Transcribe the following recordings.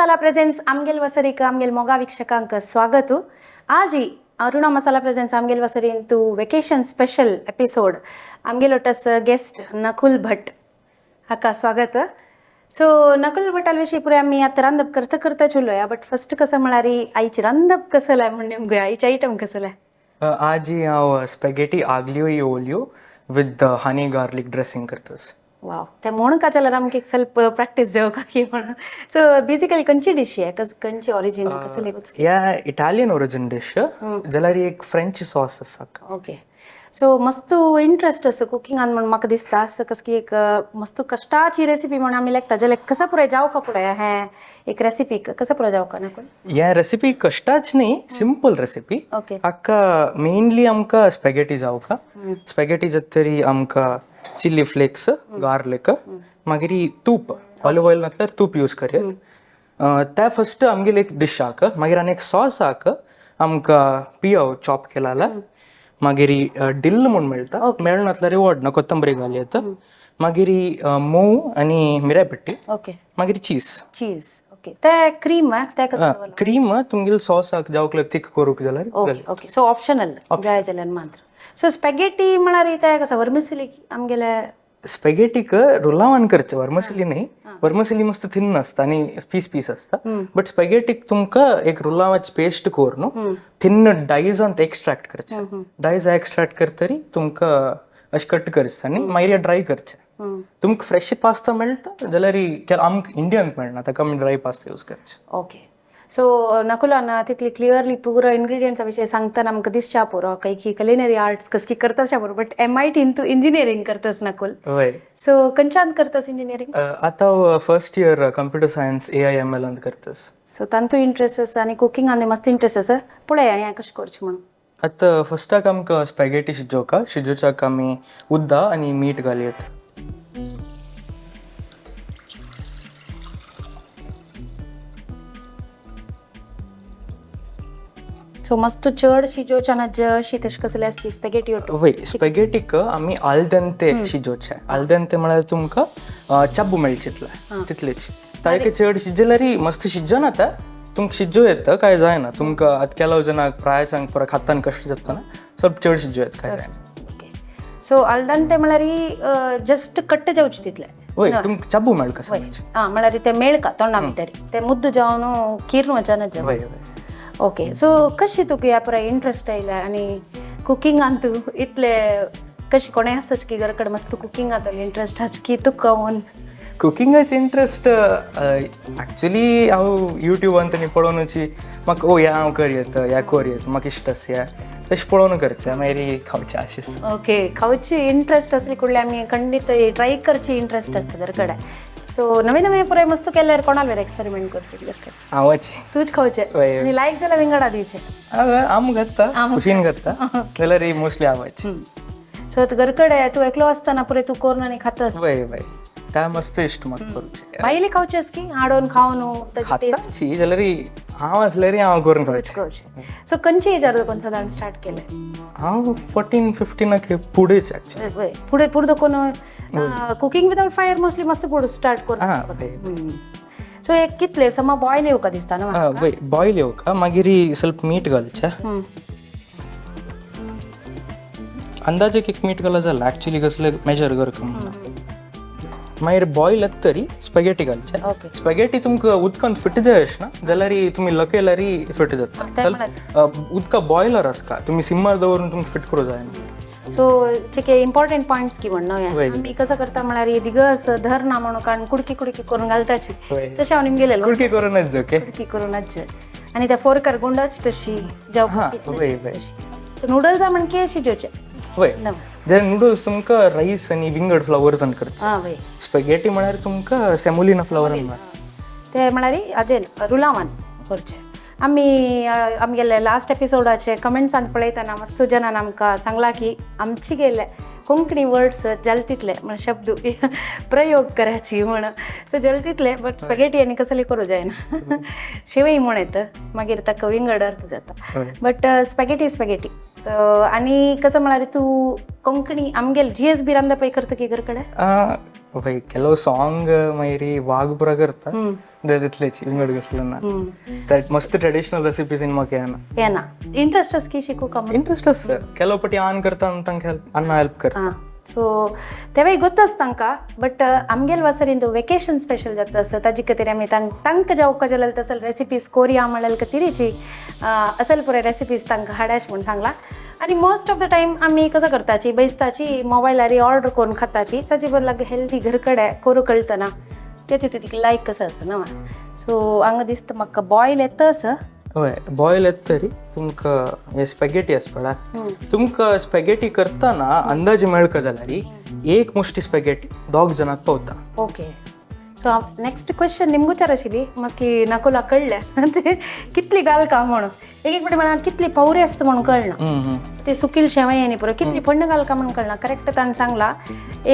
मसाला presents आमगेल वसरी आमगेल Moga ವೀಕ್ಷಕಾಂಕ ಸ್ವಾಗತ ಆಜಿ ಅರುಣಾ ಮಸಾಲಾ ಪ್ರೆಸೆನ್ಸ್ ಆಮಗೆಲ್ ವಸರಿ ಇಂಟು ವೆಕೇಶನ್ ಸ್ಪೆಷಲ್ ಎಪಿಸೋಡ್ ಆಮಗೆಲ್ ಒಟ್ಟಸ್ ಗೆಸ್ಟ್ ನಕುಲ್ ಭಟ್ हक्का स्वागत सो नकुल भट विषयी पुरे आम्ही आता रांधप करता चुलोया बट फर्स्ट कसं म्हळ्यारी आईची रांधप कसं लाय म्हणजे नेमकं आईची आयटम कसं लाय आज हांव spaghetti aglio olio with honey garlic dressing करतस वाव त्या म्हणून का चला आमक एक ಸ್ವಲ್ಪ प्रॅक्टिस जाव का की म्हणून सो बेसिकली कंची डिश आहे कंची ओरिजिन कसं लेवच या इटालियन ओरिजिन डिश जाल्यार एक फ्रेंच सॉस आसा ओके सो मस्त इंटरेस्ट असं कुकिंगान म्हणून म्हाका दिसता असं कसं की एक मस्त कष्टाची रेसिपी म्हणून आमी लायक ताजे लायक कसा पुराय जावं का पुढे हे एक रेसिपी कसा पुराय जावं का नकुल या रेसिपी कष्टाच न्ही सिंपल रेसिपी ओके हाका मेनली आमकां स्पॅगेटी जावं का स्पॅगेटी जातरी आमकां चिली फ्लेक्स गार्लिक मागीर तूप ऑलिव्ह ऑयल नातल्यार तूप यूज करया त्या फर्स्ट आमगेले एक डिश आहा मागीर आनी एक सॉस आहा आमकां पियाव चॉप केला मागीर डिल म्हणून मेळटा मेळना नातल्यार व्हडना कोथंबरी घालयात मागीर मोव आनी मिऱ्यापट्टी ओके मागीर चीज ओके ते क्रीम ते कसं क्रीम तुमगेल सॉस जावक थिक करूंक जाल्यार ओके ओके सो ऑप्शनल जाय जाल्यार मात्र सो स्पॅगेटी म्हळ्यार ते कसं वर्मिसिली आमगेले स्पॅगेटीक रोलावान करचे वर्मसिली न्ही वर्मसिली मस्त थिन आसता आनी पीस आसता बट स्पॅगेटीक तुमकां एक रोलावाची पेस्ट कोर न्हू थिन डायजान एक्स्ट्रॅक्ट करचे डायज एक्स्ट्रॅक्ट करतरी तुमकां अशें कट करचे आनी मागीर ड्राय करचे तुमकां फ्रेश पास्ता मेळटा जाल्यार आमकां इंडियन मेळना ताका आमी ड्राय पास्ता यूज करचे ओके सो नकुलान तितली क्लियरली पुरो इंग्रेडियंट्सा विशयी सांगतना आमकां दिसच्या पुरो काही की कलिनरी आर्ट्स कसकी करतास पुरो बट MIT तूं इंजिनियरींग करतास नकुल हय सो खंयच्यान करतास इंजिनियरींग आतां first year computer science AI/ML करतास सो तांतू इंट्रस्ट आसा आनी कुकिंगान मस्त इंट्रस्ट आसा पळय हें कशें करचें म्हणून आतां फर्स्टाक आमकां स्पॅगेटी शिजोवच्याक आमी उदक आनी मीठ घालयात सो मस्त चड शिजोवच्या ना अशी तशी कसली आसली स्पॅगेटी वय स्पॅगेटीक आमी आल्दंते शिजोवचे आल्दंते म्हळ्यार तुमकां चाबू मेळचे तितलेच ताका चड शिजल्यार मस्त शिजना ता तुमकां शिजो येता काय जायना तुमकां आतां केलो जनाक फ्राय सांग परत खाताना कश्ट जाता ना सब चड शिजो येता काय जायना ओके सो आल्दंते म्हळ्यार जस्ट कट्ट जावचे तितले वय तुमकां चाबू मेळ कसं म्हळ्यार ते मेळ का तोंडा भितर ते मुद्द जावन कीर्ण वचना वय ओके सो कशी तुका ह्या पुराय इंट्रस्ट आयला आनी कुकिंगान तूं इतले कशी कोणें आसच की घरा कडेन मस्त कुकिंगांत इंट्रस्ट आसा की तुका कळोन कुकिंगाचे इंट्रस्ट एक्चुअली हांव युट्यूबान तरी पळोवनूची म्हाका ओ ह्या हांव करयत ह्या करयत म्हाका इश्ट आसा तशें पळोवन करचें मागीर खावचें अशेंच ओके खावची इंट्रस्ट आसली कुडले आमी खंडीत ट्राय करची इंट्रस्ट आसता घरा कडेन सो नवे नवे पुराय मस्त केल्यार कोणाल वेर एक्सपेरिमेंट करचे घरा कडेन हांवाची तूच खावचे आनी लायक जाल्यार विंगडा दिवचे आम घालता खुशीन घालता जाल्यार मोस्टली हांवाची सो घरा कडेन तूं एकलो आसतना पुरे तूं करून आनी खातास वय वय त्या मस्त इश्ट म्हाका करचें भायली खावचेस की हाडून खावन खाताची जाल्यार हांव आसल्यार हांव करून खावचें सो खंयच्या एजार कोण सादारण स्टार्ट केलें हांव 14-15 फुडेंच एक्चुअली फुडें कोण कुकिंग विदाउट फायर मोस्टली मस्त फूड स्टार्ट करून सो एक कितले समा बॉयल येवका दिसता न्हू वय बॉयल येवका मागीर ಸ್ವಲ್ಪ मीठ घालचें अंदाजे एक मीठ घाला जाल्यार एक्चुअली कसले मेजर करता मागीर बॉयल येता तरी स्पॅगेटी घालचे स्पॅगेटी तुमकां उदकांत फिट जाय अशें ना जाल्यार तुमी लकयल्यार फिट जाता उदका बॉयलर आसता तुमी सिम्मार दवरून तुमकां फिट करूं जायना सो चिके इम्पॉर्टंट पॉयंट्स की म्हणणं आमी कसं करता म्हळ्यार दिगस धरना म्हणून कारण कुडकी करून घालताची तशें हांव निमगेलें कुडकी करूनच ओके कुडकी करूनच आनी त्या फोरकार गुंडाची तशी जावं नूडल्स म्हण के शिजोवचे वय जर नूडल्स तुमकां रायस आनी विंगड फ्लावर्सान करचे स्पॅगेटी म्हळ्यार तुमकां सेमोलिना फ्लावरान ते म्हळ्यार हाजेर रुलावान करचे आमी आमगेले लास्ट एपिसोडाचे कमेंट्सान पळयतना मस्त जनान आमकां सांगला की आमची गेले कोंकणी वर्ड्स जलतीतले म्हण शब्द प्रयोग करायची म्हण सो जलतीतले बट स्पॅगेटी आनी कसली करूं जायना शिवय म्हण येता मागीर ताका विंगड अर्थ जाता बट स्पॅगेटी आनी कसं म्हळ्यार तूं कोंकणी आमगेल GSB रांदपा करता की घरा कडेन पळय ಕೆಲವು ಸಾಂಗ್ ಮೈರಿ ವಾಗ್ಪುರ करता तितलेची विंगड घसलना त्यात मस्त ट्रेडिशनल रेसिपीज इन म्हाका येना इंटरेस्ट आस की शिकू का इंटरेस्ट आस ಕೆಲವು ಪಟಿ ಆನ್ करता तांकां अन्न हेल्प करता सो तेव्हाही गोतच तांकां बट आमगेल वासरीन वेकेशन स्पेशल जाता असं ताजी खातीर आमी तांकां जावका जाल्यार तसल रेसिपीज कोरिया म्हळ्यार तिरीची असल पुरे रेसिपीज तांकां हाडाश म्हूण सांगला आनी मोस्ट ऑफ द टायम आमी कसं करताची बेसताची मोबायलार ऑर्डर करून खाताची ताजे बदला हेल्दी घरकडे करू कळतना त्याची तितली लायक कसं असं ना सो हांगा दिसता म्हाका बॉयल येता असं हय बॉयल येता तरी तुमकां हे स्पॅगेटी आसा पळय तुमकां स्पॅगेटी करतना अंदाज मेळका जाल्यार एक मुष्टी स्पॅगेटी दोग जाणांक पावता ओके सो नेक्स्ट क्वेश्चन निमगुचार आशिल्ली मस्ली नकोला कळलें ते कितली घालका म्हणून एक फावटी म्हळ्यार कितली पवरी आसता म्हणून कळना ते सुकील शेवय न्ही पुरो कितली फण्ण घालका म्हणून कळना करेक्ट ताणें सांगला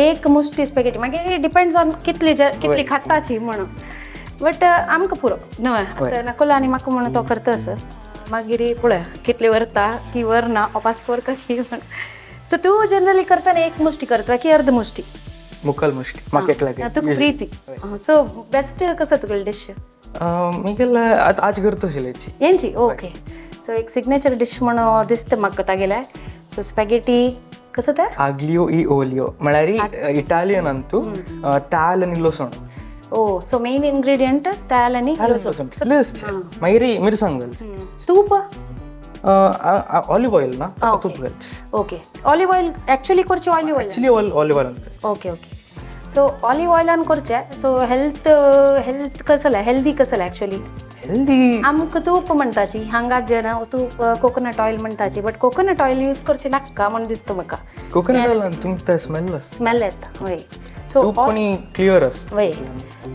एक मुष्टी स्पॅगेटी मागीर डिपेंड्स ऑन कितली खाताची म्हणून बट आमकां पुरो न्हय आतां नकोला आनी म्हाका म्हणून तो करता असं मागीर पळय कितली व्हरता की व्हरना ऑपास्कोर कशी म्हण सो तूं जनरली करतना एक मुष्टी करता की अर्द मुष्टी मुकल मुष्टी म्हाका एकल्याक तुका प्रीती सो बेस्ट कसं तुगेली डिश मिगेल आज करता आशिल्लेची येंची ओके सो एक सिग्नेचर डिश म्हणून दिसता म्हाका तागेले सो स्पॅगेटी कसं ते आग्लियो ई ओलियो म्हळ्यार इटालियन अंतू ताल आनी लसण ओ सो मेन इंग्रेडियंट तेल आनी लसूण मागीर मिरसांग घालची तूप ऑलिव्ह ऑयल ना तूप घालची ओके ऑलिव्ह ऑयल एक्चुअली करचे olive oil actually olive oil okay okay so olive ऑयलान करचे सो हेल्थ कसं हेल्दी कसं एक्चुअली हेल्दी आमकां तूप म्हणटाची हांगा जे ना तूप कोकोनट ऑयल म्हणटाची बट कोकोनट ऑयल यूज करचे नाका म्हण दिसता म्हाका कोकोनट ऑयलान तुमकां स्मेल येता हय सो तूप आनी क्लियर आसता वय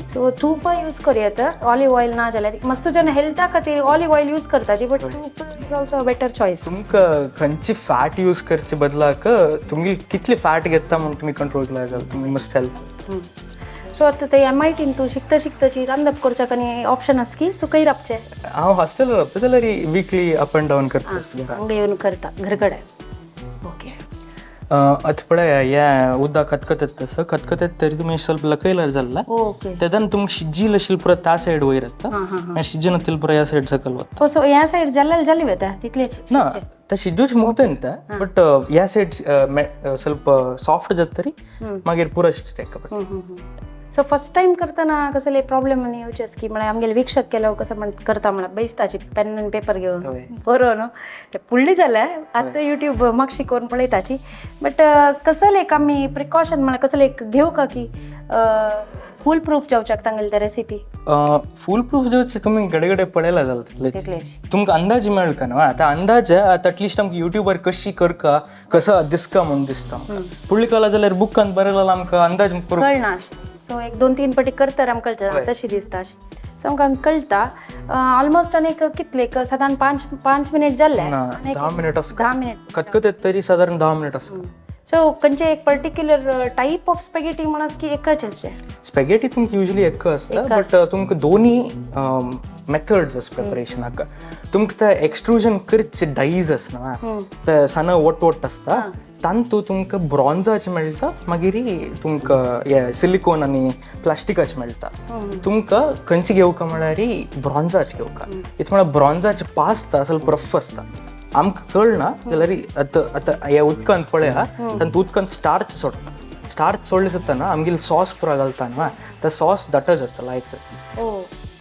सो तूप यूज करूं ऑलिव्ह ऑयल ना जाल्यार मस्त जन हेल्था खातीर ऑलिव्ह ऑयल यूज करताची बट तूप is also a better choice तुमकां खंयची फॅट यूज करचे बदलाक तुमी कितली फॅट घेता म्हणून तुमी कंट्रोल केल्यार जाता तुमी मस्ट हेल्थ सो आतां ते MITन तूं शिकताची रांदप करच्याक आनी ऑप्शन आसा की तूं खंय राबचें हांव हॉस्टेलार रावता जाल्यार वीकली अप एंड डावन करता हांगा येवन करता घर कडेन ओके आतां पळय हें उदक खतखतत तसं खतखतत तरी तुमी ಸ್ವಲ್ಪ लकयल्यार जाल्ला ओके तेदन तुमकां शिजील आशिल्लो पुरो त्या सायड वयर येता आनी शिजून आशिल्लो पुरो ह्या सायड सकयल वता सो ह्या सायड जाल्ली वता तितलेच ना ते शिजूच मुगता न्ही ते बट ह्या सायड ಸ್ವಲ್ಪ सॉफ्ट जाता तरी मागीर पुरो तेका सो फर्स्ट टाइम करतना कसले प्रॉब्लेम आनी येवचेच की म्हळ्यार आमगेले वीक्षक केलो कसं म्हण करता म्हळ्यार बेसताची पेन आनी पेपर घेवन बरो न्हू ते पुडली जाल्यार आतां यूट्यूब म्हाका शिकोवन पळयताची बट कसले एक आमी प्रिकॉशन म्हळ्यार कसले एक घेवं का की फूल प्रूफ जावच्याक तांगेली ते रेसिपी फूल प्रूफ जावचे तुमी घडे घडे पळयला जाल्यार तितलेच तुमकां अंदाज मेळका न्हू आतां अंदाज आतां एटलिस्ट आमकां युट्यूबार कशी करका कसं दिसका म्हणून दिसता पुडली काला जाल्यार बुकान बरयला आमकां अंदाज कळना सो एक 2-3 पाटी करता आमकां कळटा तशी दिसता सो आमकां कळटा ऑलमोस्ट आनीक कितले साधारण 5 मिनिट जाल्ले 10 मिनिट 10 मिनिट खतखतेत तरी साधारण 10 मिनिट आसता सो खंयचे एक पर्टिक्युलर टायप ऑफ स्पॅगेटी म्हणून की एकच अशें स्पॅगेटी तुमकां युजली एक आसता बट तुमकां दोनी मेथड्स आसा प्रिपरेशनाक तुमकां ते एक्सट्रुजन करचे डाईज आसना ते सन वोट आसता तांतू तुमकां ब्रॉन्झाचे मेळटा मागीर तुमकां हे सिलिकॉन आनी प्लास्टिकाचे मेळटा तुमकां खंयचे घेवका म्हळ्यार ब्रॉन्झाचे घेवका इतले म्हळ्यार ब्रॉन्झाचे पास्ता ಸ್ವಲ್ಪ रफ आसता आमकां कळना जाल्यार आतां हे उदकांत पळया तांत उदकांत स्टार्च सोडटा स्टार्च सोडले सुद्दां आमगेले सॉस पुरो घालता न्हू ते सॉस दाट जाता लायक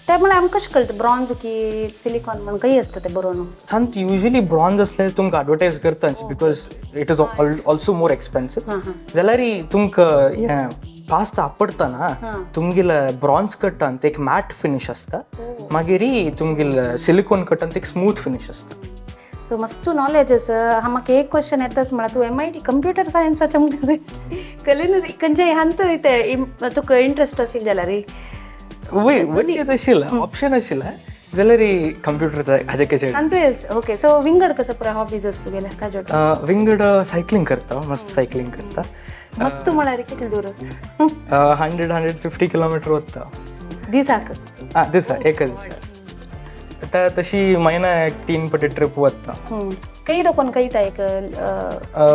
ते म्हळ्यार आमकां कशें कळटा ब्रॉन्झ की सिलिकॉन म्हणून खंय आसता ते बरोवन सांत युजली ब्रॉन्झ असल्यार तुमकां एडवर्टायज करता because it is also more expensive जाल्यार तुमकां हें पास्ता आपडतना तुमगेले ब्रॉन्झ कटांत एक मॅट फिनीश आसता मागीर तुमगेले सिलिकॉन कटांत एक स्मूथ फिनीश आसता सो मस्त नॉलेज आसा म्हाका एक क्वेश्चन येताच म्हळ्यार तूं MIT कंप्युटर सायन्साच्या कलिनरी खंयचे हांत ते तुका इंट्रस्ट आशिल्लो जाल्यार वय वचीत आशिल्लें ऑप्शन आशिल्लें जाल्यार कंप्युटर हाजे कशें हांतूय ओके सो विंगड कसो पुरो हॉबीज आसता गेल्या ताज्या विंगड सायकलिंग करता मस्त सायकलिंग करता मस्त म्हळ्यार कितले दूर 100-150 किलोमीटर वता दिसाक दिसा एक दिसा आता तशी महिना 3 पटी ट्रिप वता काही दोन काही एक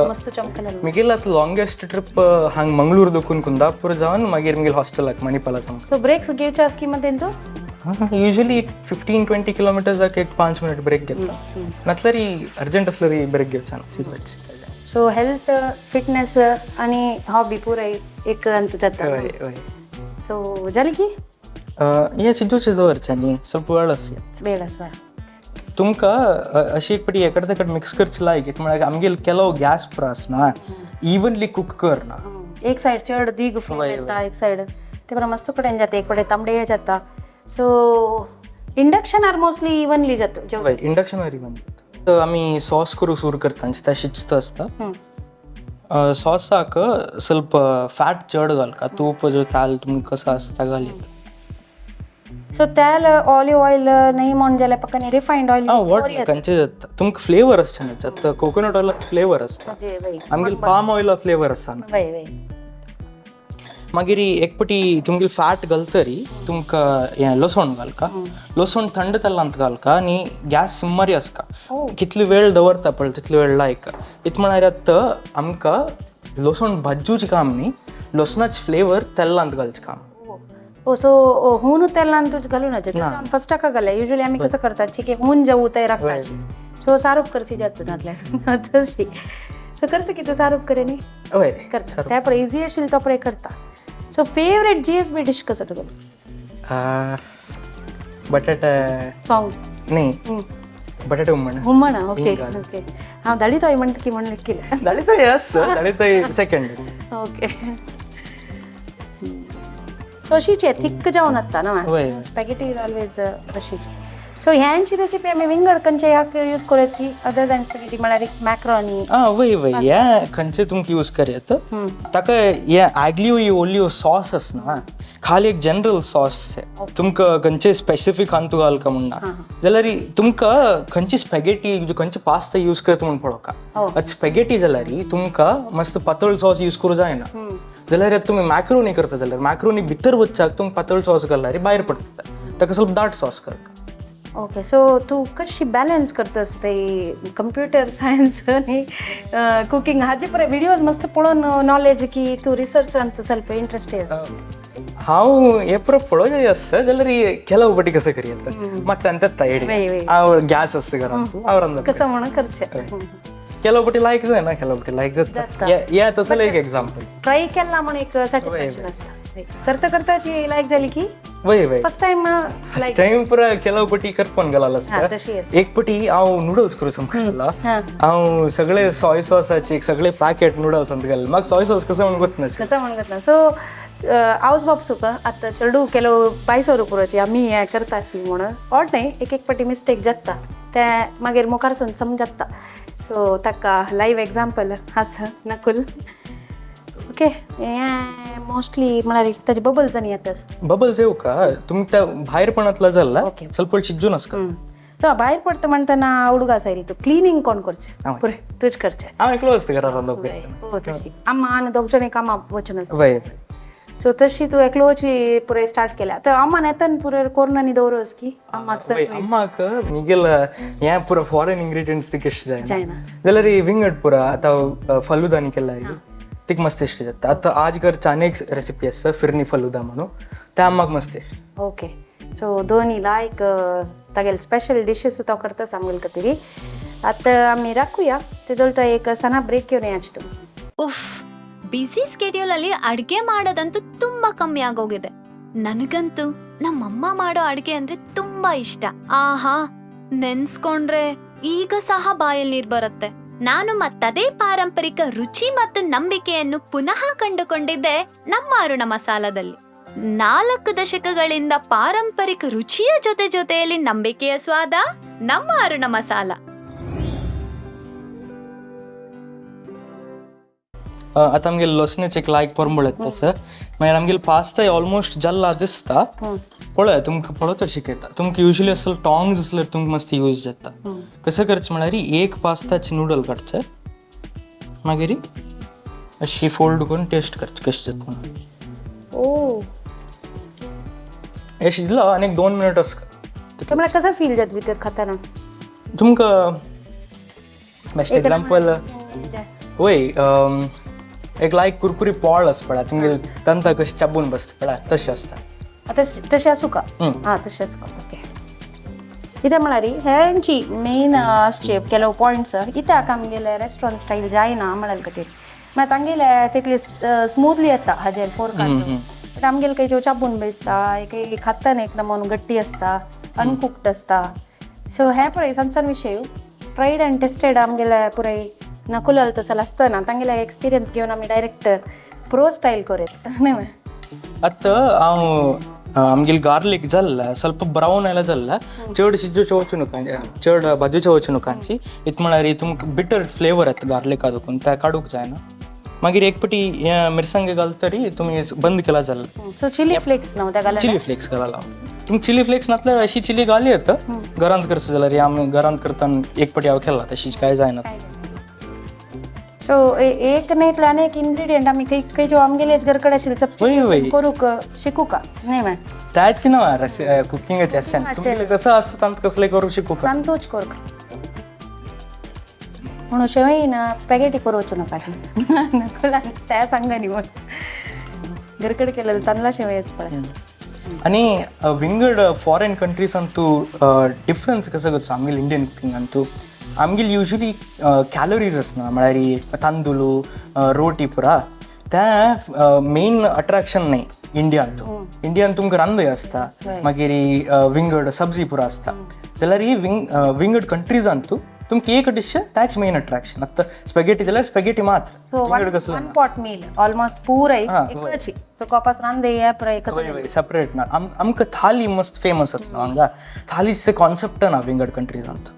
मस्त चमकन मिगेल आता लॉंगेस्ट ट्रिप हांग मंगळूर दोकून कुंदापूर जावन मागीर मिगेल हॉस्टेलाक मणिपाला सांग सो ब्रेक्स घेवच्या स्कीमात तो यूजली 15-20 किलोमीटर जाके एक 5 मिनिट ब्रेक घेता नातल्यारी अर्जंट असल्यारी ब्रेक घेवचा ना सो हेल्थ फिटनेस आणि हॉबी पुराय एक अंत जाता सो जाली की हे चिंतूचे दवरच्यांनी ಸ್ವಲ್ಪ वेळ आसा तुमका अशी एक पटी एकडे तेकड मिक्स करची लायक म्हळ्यार आमगेल केलो गॅस प्रास ना इवनली कुक करना एक साइड चड दीग फ्लेम येता एक साइड ते बरं मस्त कडेन जाता एक पडे तांबडे जाता so induction are mostly evenly जाता इंडक्शन वर इवन आम्ही सॉस करू सुरू करता त्या शिजत असता सॉसाक ಸ್ವಲ್ಪ ಫ್ಯಾಟ್ ಚಡ್ घालका तूप जो ताल तुम्ही कसा असता घाली सो तेल ऑलिव्ह ऑइल नाही म्हण जाल्यार पक्का रिफाइंड ऑइल वॉट कंचे जाता तुमका फ्लेवर असता त्याच्यात कोकोनट ऑइल फ्लेवर असता आमगेल पाम ऑइल फ्लेवर असता मागीर एक पटी तुमगेल फॅट घालतरी तुमका हे लसण घालका लसण थंड तेल अंत घालका आनी गॅस सिम्मरी आसका कितली वेळ दवरता पळय तितली वेळ लायक इत म्हळ्यार आतां आमकां लसण भाजूच काम न्ही लसणाच फ्लेवर तेलांत घालचे काम सो हून तेलांत घालून फर्स्ट टाका घालया युजली आम्ही कसं करतात ठीक आहे हून जाऊ ते राखपाची सो सारूप करसी जात नातल्या तशी सो करता की तू सारूप करे न्ही हय करता त्या पर इझी आशिल्लो तो पळय करता सो फेवरेट GSB डिश कसं तुगेलो बटाटा सॉंग न्ही बटाटे हुमण हुमण ओके ओके हांव दाळीतोय म्हणटा की म्हणलें केलें दाळीतोय यस दाळीतोय सेकंड ओके सो अशीच थिक जावन आसता ना स्पॅगेटी ऑलवेज अशीच सो ह्यांची रेसिपी आमी विंगड खंयचे ह्याक यूज करत की अदर दॅन स्पॅगेटी म्हळ्यार एक मॅक्रोनी वय हे खंयचे तुमकां यूज करयत ताका हे आग्लियो ओलियो सॉस आसना खाली एक जनरल सॉस तुमकां खंयचे स्पेसिफीक हांतू घालका म्हणना जाल्यार तुमकां खंयची स्पॅगेटी खंयचे पास्ता यूज करता म्हण पळोवका स्पॅगेटी जाल्यार तुमकां मस्त पातळ सॉस यूज करूं जायना जाल्यार तुमी मॅक्रोनी करता जाल्यार मॅक्रोनी भितर वच्चाक तुमकां पातळ सॉस घाल्यार भायर पडटा ताका ಸ್ವಲ್ಪ दाट सॉस करता ओके सो तू कशी बॅलन्स करतस ते कंप्युटर सायन्स आणि कुकिंग हाजे पळय व्हिडिओज मस्त पळोवन नॉलेज की तू रिसर्च ಅಂತ ಸ್ವಲ್ಪ ಇಂಟ್ರೆಸ್ಟ್ हांव हे पुरो पळोवचें आसता जाल्यार केलो बटी कसं करियत ಮತ್ತೆ ಅಂತ ತೈಡಿ हांव गॅस आसता घरांत हांव रांदता कसं म्हणून करचें केलो बटी लायक जायना केलो बटी लायक जाता या तसलं एक एक्झाम्पल ट्राय केला म्हणून एक सॅटिस्फॅक्शन असता करता करताची लायक झाली की वय वय फर्स्ट टाइम पुरा केलो पटी करपन घालाल आसता एक पटी हांव नूडल्स करूं समजला हांव सगळे सॉय सॉसाचे सगळे पॅकेट नूडल्स ಅಂತ घाल म्हाका सॉय सॉस कसं म्हणून ಗೊತ್ತನस कसं म्हणून ಗೊತ್ತನ सो हाऊस बापसूक आता चडू केलो बायसो रुपयाची आमी हे करताची म्हणून ऑड नाही एक एक पटी मिस्टेक जाता ते मागीर मुखारसून समजता सो ताका लाईव्ह एक्झाम्पल आसा नकुल ओके मोस्टली म्हळ्यार ताचे बबल्स आनी येतास बबल्स येऊ का तुम्ही त्या बाहेरपणातला झाला ಸ್ವಲ್ಪ शिजून असका तो भायर पडता म्हणटना हुಡುಗ आसा तू क्लिनिंग कोण करचे पुरे तूच करचे हांव एकलो असता घरा रांदप हो तशी अम्मा आनी दोग जणी कामा वचून आसता वय सो तशी तू एकलो वची पुरे स्टार्ट केल्या तर अम्मान येतान पुरे कोरोनानी दवरस की अम्माक सरप्राईज अम्माक मिगेल हे पुरा फॉरेन इंग्रेडियंट्स ती कशी जायना जाल्यार विंगड पुरा आता फलुदानी केला तिक मस्त इष्ट जाता आता आज घरच्या अनेक रेसिपी आसा फिरनी फलुदा म्हणून त्या अम्माक मस्त इष्ट ओके सो दोन्ही लायक तागेल स्पेशल डिशेस तो करताच आमगेल कतरी आता आम्ही राखूया ते दोल्टा एक सना ब्रेक घेऊन यायची ಉಫ್ ಬಿಸಿ ಸ್ಕೆಡ್ಯೂಲ್ ಅಲ್ಲಿ ಅಡ್ಗೆ ಮಾಡೋದಂತೂ ತುಂಬಾ ಕಮ್ಮಿ ಆಗೋಗಿದೆ ನನಗಂತೂ ನಮ್ಮಮ್ಮ ಮಾಡೋ ಅಡ್ಗೆ ಅಂದ್ರೆ ತುಂಬಾ ಇಷ್ಟ ಆಹಾ ನೆನ್ಸ್ಕೊಂಡ್ರೆ ಈಗ ಸಹ ಬಾಯಲ್ಲಿ ನೀರ್ ಬರುತ್ತೆ ನಾನು ಮತ್ತದೇ ಪಾರಂಪರಿಕ ರುಚಿ ಮತ್ತು ನಂಬಿಕೆಯನ್ನು ಪುನಃ ಕಂಡುಕೊಂಡಿದ್ದೆ ನಮ್ಮ ಅರುಣ ಮಸಾಲದಲ್ಲಿ 4 ದಶಕಗಳಿಂದ ಪಾರಂಪರಿಕ ರುಚಿಯ ಜೊತೆಯಲ್ಲಿ ನಂಬಿಕೆಯ ಸ್ವಾದ ನಮ್ಮ ಅರುಣ ಮಸಾಲ आता आमगे लसणीच एक लायक परंबळ येता सर मागीर आमगे पास्ता ऑलमोस्ट जल्ला दिसता पळय तुमकां पळोवचो शिकयता तुमकां युजली असल टॉंग्स असल्यार तुमकां मस्त यूज जाता कसं करचें म्हळ्यार एक पास्ताची नूडल काडचे मागीर अशी फोल्ड करून टेस्ट करचें कशें जाता म्हणून ओ हे शिजला आनी 2 मिनट आसता तुम्हाला कसं फील जात विकत खाताना तुमकां बेस्ट एग्जांपल वय एक लायक कुरकुरी पोळ आसता पळय तुमगे तंता कशी चाबून बसता पळय तशें आसता तशें आसूं का हां तशें आसूं का ओके कितें म्हळ्यार हेंची मेन आसचे ಕೆಲವು पॉयंट्स इत्याक आमगेले रेस्टॉरंट स्टाईल जायना म्हळ्यार खातीर मागीर तांगेले तितली स्मूथली येता हाजेर फोरकार्ड बट आमगेले काही जो चाबून बेसता काही खाताना एक नमून गट्टी आसता अनकुक्ड आसता सो हे पळय सनसन विशय ट्रायड एंड टेस्टेड आमगेले पुराय नकुलाल तसं आसतना तांगेले एक्सपिरियन्स घेवन आमी डायरेक्ट प्रो स्टाईल करेत न्हय आतां हांव आमगेली गार्लीक जाल्ला ಸ್ವಲ್ಪ ब्राऊन आयला जाल्ला चड शिजूचे वचूं नुका चड भाजूचे वचूं नुकांची इत म्हळ्यार तुमकां बिटर फ्लेवर येता गार्लीक आदून ते काडूंक जायना मागीर एक पटी मिरसांगे घालतरी तुमी बंद केला जाल्ला सो चिली फ्लेक्स न्हू त्या चिली फ्लेक्स घाला तुमकां चिली फ्लेक्स नातल्यार अशी चिली घाली येता घरांत करता जाल्यार आमी घरांत करतना एक पटी हांव केला तशीच कांय जायना सो एक न्हयतले अनेक इन्ग्रेडियंट आमी खंय ज्यो आमगेले घर कडेन आशिल्ले सबस्टिट्यूट करूंक शिकूं का न्हय मॅम त्याच ना कुकिंगाचे एसेन्स तुमगेले कसं आसता तांत कसले करूंक शिकूं का तांतूच करूंक म्हणून शेवईन स्पॅगेटी करूच नका नकुलान त्या सांगा न्ही घर कडेन केलेलं तांदळा शेवयच पळय आणि विंगड फॉरेन कंट्रीसांतू डिफरन्स कसो करचो आमगेले इंडियन कुकिंगांतू आमगेली युजली कॅलरीज आसना म्हळ्यार तांदूळ रोटी पुरा त्या मेन अट्रॅक्शन न्हय इंडियान तुमकां रांदय आसता मागीर विंगड सब्जी पुरा आसता जाल्यार ही विंगड कंट्रीजांतू तुमकां एक डिश त्याच मेन अट्रॅक्शन आतां स्पॅगेटी जाल्यार स्पॅगेटी मात्र विंगड कसलो वन पॉट मील ऑलमोस्ट पुराय एकच तो कॉपास रांदे हे पुराय एकच सेपरेट ना आमकां थाली मस्त फेमस आसता हांगा थालीचे कॉन्सेप्ट ना विंगड कंट्रीजांत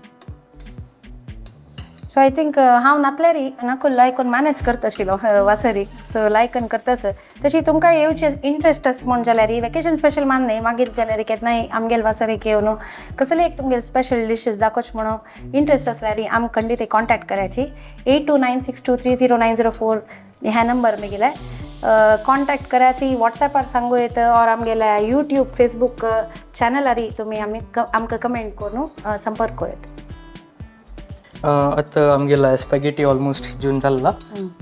सो आय थिंक हांव नातल्यारी नकुल लायकून मॅनेज करता आशिल्लो वासरी सो लायकन करतास तशी तुमकां येवचे इंट्रस्ट आस म्हण जाल्यार वेकेशन स्पेशल मान न्हय मागीर जाल्यार केन्नाय आमगेल वासरीक येवन कसले एक तुमगेले स्पेशल डिशीज दाखोवचे म्हणून इंट्रस्ट आसल्यार आमकां खंडीत कॉन्टॅक्ट करायची 8296230904 ह्या नंबर मगेले कॉन्टॅक्ट करायची व्हॉट्सॅपार सांगू येतं और आमगेल्या यूट्यूब फेसबुक चॅनलारी तुमी आमकां कमेंट करून संपर्क करूं आतां आमगेला स्पॅगेटी ऑलमोस्ट शिजून जाल्ला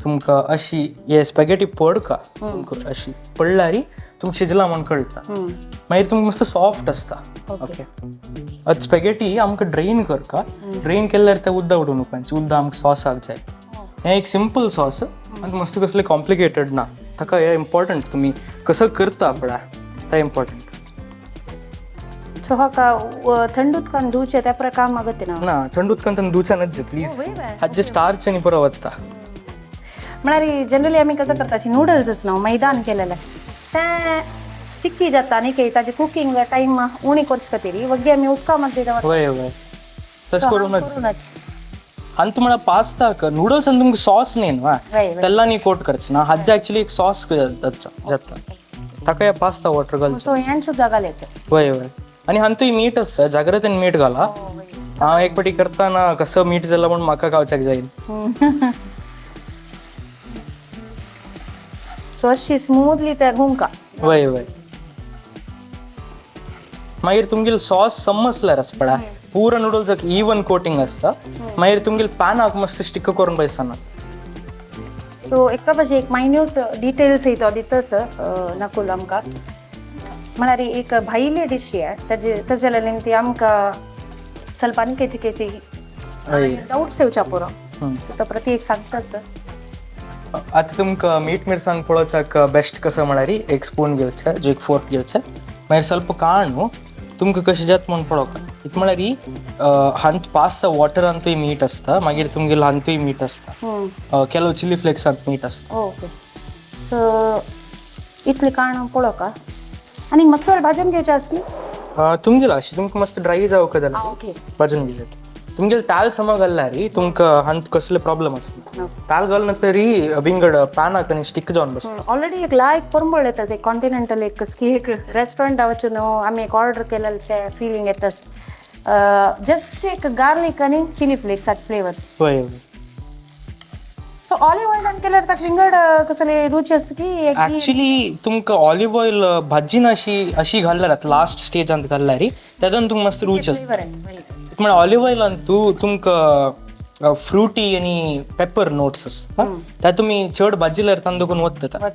तुमकां अशी हे स्पॅगेटी पड का तुमकां अशी पडल्यार तुमकां शिजला म्हण कळटा मागीर तुमकां मस्त सॉफ्ट आसता ओके आतां स्पॅगेटी आमकां ड्रेन करका ड्रेन केल्यार ते उदक उडोवन उपायची उदक आमकां सॉसाक जाय हें एक सिंपल सॉस आनी मस्त कसलें कॉम्प्लिकेटेड ना ताका हें इम्पॉर्टंट तुमी कसं करता पळय तें इम्पॉर्टंट सो हाका थंड उदकान धुवचे त्या प्रकार मागत ना थंड उदकान धुवचे नच प्लीज हाजे स्टार्च आनी बरो वता म्हळ्यार जनरली आमी कसं करताची नूडल्स न्हू मैदान केलेले ते स्टिकी जाता आनी काही ताजे कुकिंग टायम उणी करचे खातीर वग्गी आमी उदका मध्ये वय वय तशें करूनच आनी तुम्हाला पास्ता नूडल्स आनी तुमकां सॉस न्ही न्हू तेल्लांनी कोट करचे ना हाजे एक्चुअली एक सॉस जाता ताका पास्ता वॉटर घालता सो ह्यान सुद्दां घालता वय वय आनी हांतूय मीठ आसता जाग्रतेन मीठ घाला हांव एक पाटी करतना कसो मीठ जाला म्हूण म्हाका खावच्याक जाईल सो अशी स्मूथली ते घुमका वय वय मागीर तुमगेल सॉस समजल्यार आस पळय पुरा नूडल्साक इवन कोटिंग आसता मागीर तुमगेल पॅनाक मस्त स्टिक करून बसना सो एक मायन्यूट डिटेल्स येतो दितच नकुल आमकां म्हळ्यार एक भायली डिश आहे ताजे लागून ती आमकां ಸ್ವಲ್ಪ केची डाउट्स येवच्या पुरो सो तो प्रती एक सांगतास आतां तुमकां मीठ मिरसांग पळोवच्याक बेस्ट कसो म्हळ्यार एक स्पून घेवचें जो एक फोर्क घेवचें मागीर ಸ್ವಲ್ಪ काळ न्हू तुमकां कशें जाता म्हूण पळोवप इत म्हळ्यार हांत पास्ता वॉटरांतूय मीठ आसता मागीर तुमगेल हांतूय मीठ आसता केलो चिली फ्लेक्सांत मीठ आसता ओके सो इतलें काण पळोवका आनी मस्त वेळ भाजून घेवचें आसली तुमगेल अशी तुमकां मस्त ड्राय जावं जाल्यार भाजून घेतले तुमगेल ताल समज घालल्यार तुमकां हांत कसले प्रॉब्लम आसना ताल घालना तरी विंगड पॅनाक आनी स्टिक जावन बसता ऑलरेडी एक लायक परंबळ येतास एक कॉन्टिनेंटल एक कसकी एक रेस्टॉरंट वचून आमी एक ऑर्डर केलेलेशें फिलींग येतास जस्ट एक गार्लीक आनी चिली फ्लेक्स फ्लेवर्स वय सो ऑलिव्ह ऑइलान केल्यार ताका विंगड कसले रुची असता की ऍक्च्युली तुमकां ऑलिव्ह ऑयल भाजीन अशी घालल्यार लास्ट स्टेजांत घालल्यार तेदून तुमकां मस्त रूच फ्लेवर आहे म्हळ्यार ऑलिव्ह ऑयलान तुमकां फ्रुटी आनी पेपर नोट्स आसता ते तुमी चड भाजील्यार तांदूळ वता.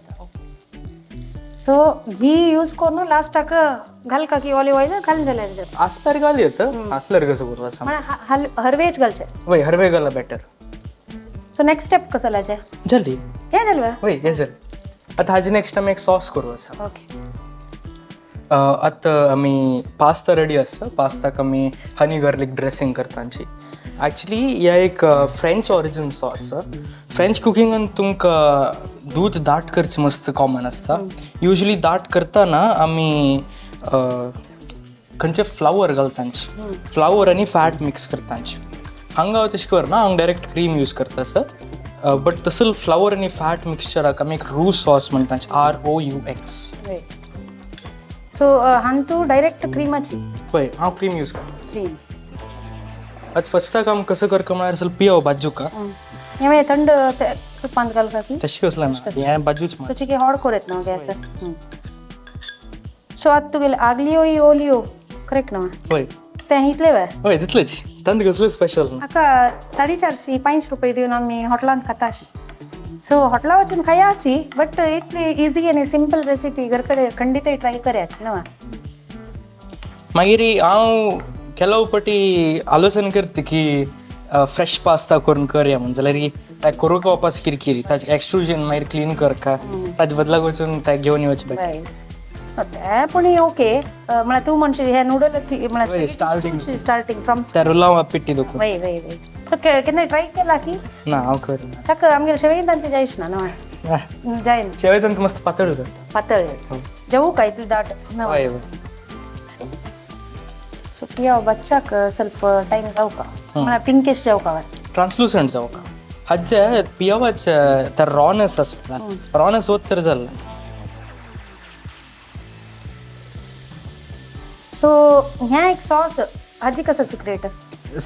सो ही यूज करून लास्टाक घालका की ऑलिव्ह ऑइल घालून जाल्यार आसल्यार घाल येतं आसल्यार कसं करू असं हरवेज घालचे वय हरवे घाला बेटर. सो नेक्स्ट स्टेप कसं लाचे जल्दी हे जालें वय हे सर आतां हाजे नेक्स्ट आमी एक सॉस करू आसा. ओके आतां आमी पास्ता रेडी आसा. पास्ताक आमी हनी गार्लिक ड्रेसिंग करतांची. ॲक्च्युली ह्या एक फ्रेंच ऑरिजीन सॉस. फ्रेंच कुकिंगान तुमकां दूध दाट करचें मस्त कॉमन आसता. युजली दाट करतना आमी खंयचे फ्लावर घालतांची. फ्लावर आनी फॅट मिक्स करतांची. हांगा हांव तशें करना हांव डायरेक्ट क्रीम यूज करता सर. बट तसं फ्लावर आनी फॅट मिक्सचराक आमी एक रू सॉस म्हणटांची ROUX. सो हांगा तूं डायरेक्ट क्रीमाची पळय हांव क्रीम यूज करता. क्रीम आतां फस्टाक आमी कसं करता म्हळ्यार ಸ್ವಲ್ಪ पियो बाजूका हे थंड तुपांत घालता की तशें कसलें ना हें बाजूच सो चिके हॉड कोरेत ना गॅस. सो आतां तुगेले आगलियो ओलियो करेक्ट ना पळय तें इतले वे हय तितलेच तांत कसलें स्पेशल ना. म्हाका 450 रुपये दिवन आमी हॉटेलांत खाताशी. सो हॉटेला वचून खायाची बट इतली इजी आनी सिंपल रेसिपी घर कडेन खंडितय ट्राय करयाची न्हू. मागीर हांव ಕೆಲವು ಪಟಿ ಆಲೋಚನೆ करता की फ्रेश पास्ता करून करया म्हणून जाल्यार त्या करूंक वापस किरकिरी ताजे एक्सट्रुजन मागीर क्लीन करका ताजे बदलाक वचून ते घेवन येवचें पडटा. ते पूण ओके म्हळ्यार तूं म्हणशी हे नूडल म्हळ्यार स्टार्टींग फ्रॉम त्या रुलां पिट्टी दुखून वय वय वय सो केन्ना ट्राय केला की ना हांव करना. ताका आमगेले शेवयेंत ते जायच ना न्हू जायना शेवयेंत मस्त पातळ जाता. पातळ जेवू काय इतली दाट हय सो पिया बच्चाक ಸ್ವಲ್ಪ ಟೈಮ್ जावका म्हळ्यार पिंकिश जावका ट्रान्सलुसंट जावका हाजे पियावाचे त्या रॉनेस आसता रॉनेस वत तर जाल्ला. सो ह्या एक सॉस हाजी कसं सिक्रेट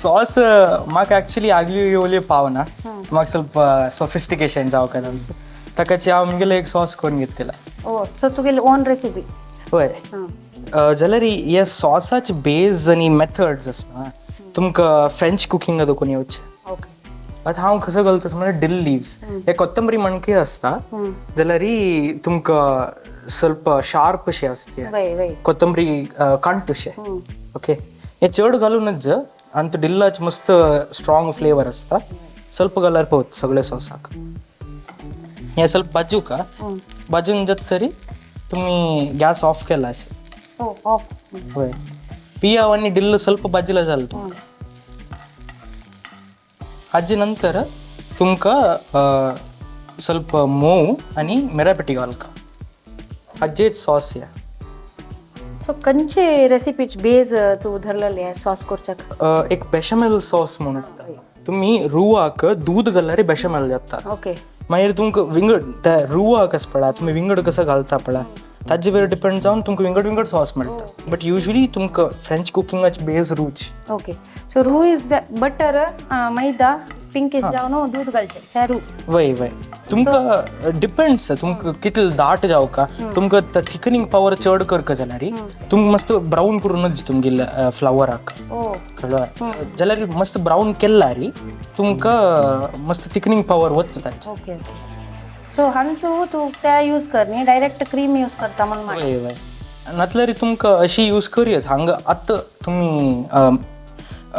सॉस म्हाका ॲक्च्युली आगली येवली पावना म्हाका ಸ್ವಲ್ಪ सोफिस्टिकेशन जावका ताकाची हांव म्हगेलो एक सॉस करून घेतला. ओ सो तुगेली ओन रेसिपी हय जाल्यार ह्या सॉसाचे बेज आनी मेथड्स आसा तुमकां फ्रेंच कुकिंग देखून येवचें. ओके आतां हांव कसो घालता म्हळ्यार डिल लिव्स हे कोथंबरी मणके आसता जाल्यार ही तुमकां ಸ್ವಲ್ಪ शार्प अशें आसता वय वय कोथंबरी कांट अशें. ओके हे चड घालूनच आनी तो डिल्लाच मस्त स्ट्रॉंग फ्लेवर आसता. ಸ್ವಲ್ಪ घाल्यार पळोवत सगळे सॉसाक हे ಸ್ವಲ್ಪ बाजूका बाजून जाता तरी तुमी गॅस ऑफ केला अशें. ओ ऑफ होय पियाव आनी डिल्ल ಸ್ವಲ್ಪ बाजूला जालें तुमकां. हाजे नंतर तुमकां ಸ್ವಲ್ಪ मोव आनी मिरापेटी घालका हाजेच सॉस या. सो खंयचे रेसिपीच बेज तूं धरलेले सॉस करच्याक एक बेशमेल सॉस म्हणून आसता. तुमी रुवाक दूद घाल्यार बेशमेल जाता. ओके मागीर तुमकां विंगड त्या रुवाक आसा पळय तुमी विंगड कसो घालता पळय ताजे वेर डिपेंड जावन तुमकां विंगड विंगड सॉस मेळटा. बट युजली तुमकां फ्रेंच कुकिंगाची बेज रूच. ओके सो रू is the butter maida pinkish जावन दूध घालचें हे रू. वय वय तुमकां डिपेंड्स तुमकां कितले दाट जावका तुमकां थिकनिंग पावर चड करता जाल्यार तुमकां मस्त ब्रावन करूनच तुमगेले फ्लावराक कळ्ळें जाल्यार मस्त ब्रावन केल्यार तुमकां मस्त थिकनिंग पावर वता तांचे. ओके सो हांगा तूं ते यूज कर न्ही डायरेक्ट क्रीम यूज करता म्हणून वय वय नातल्यार तुमकां अशी यूज करयत हांगा आतां तुमी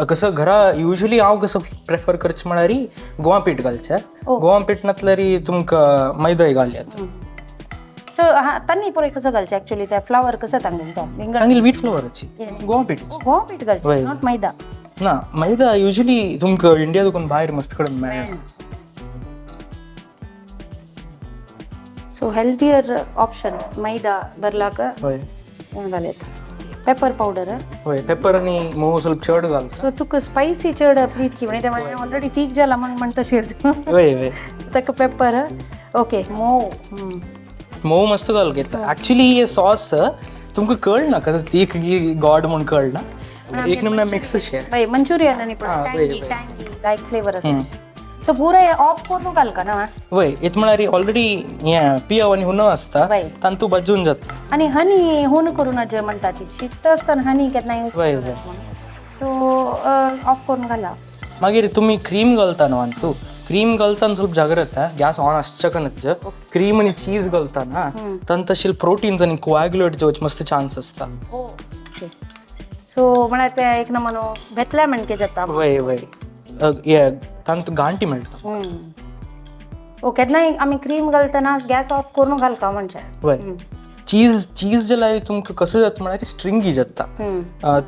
कसं घरा युजली हांव कसं प्रेफर करचें म्हळ्यार गोवा पीठ घालचें. गोवा पीठ नातल्यार तुमकां मैदय घालयात. सो तांणी पळय कसो घालचें एक्चुअली ते फ्लावर कसो तांगेल तो विंगड तांगेल व्हीट फ्लावराची गोवा पीठ गोवा पीठ घालचें नॉट मैदा ना मैदा युजली तुमकां इंडिया देखून भायर मस्त कडेन मेळना. सो हेल्थियर ऑप्शन मैदा बरलाक हय घालयत पेपर पावडर हय पेपर आनी मोव ಸ್ವಲ್ಪ चड घाल. सो तुका स्पायसी चड प्रीत की म्हणजे ते ऑलरेडी तीख जाला म्हण तशें वय वय ताका पेपर ओके मोव मोव मस्त घाल घेता. ॲक्च्युली हे सॉस तुमकां कळना कसं तीख की गॉड म्हूण कळना एक नमूना मिक्स अशें मंचुरियन आनी पण टँगी लायक फ्लेवर आसता. सो पुरे ऑफ करून घाल का ना वय येत म्हळ्यार ऑलरेडी हें पियव आनी हुनो आसता वय. तांतू बजून जाता. आणि हनी होन करून जे म्हणटाची शिकता असताना हनी केन्ना यूज वय, करतास म्हणून सो ऑफ करून घाला. मागीर तुमी क्रीम घालता न्हू तूं क्रीम घालतना ಸ್ವಲ್ಪ ಜಾಗ್ರತೆ ಗ್ಯಾಸ್ ಆನ್ ಹಚ್ಚಕನಜ್ಜ ಕ್ರೀಮ್ आणि चीज घालताना तांत आशिल्ले प्रोटीन्स आणि कोआग्युलेट जावचे मस्त चान्स आसता. ओके सो म्हळ्यार ते एक नमूनो भेटल्या म्हणके जाता. वय वय ये तांत गांठी मेळटा. ओ केन्नाय आमी क्रीम घालतना गॅस ऑफ करून घालता म्हणजे. वय चीज जाल्यार तुमकां कसो जाता म्हळ्यार स्ट्रिंगी जाता.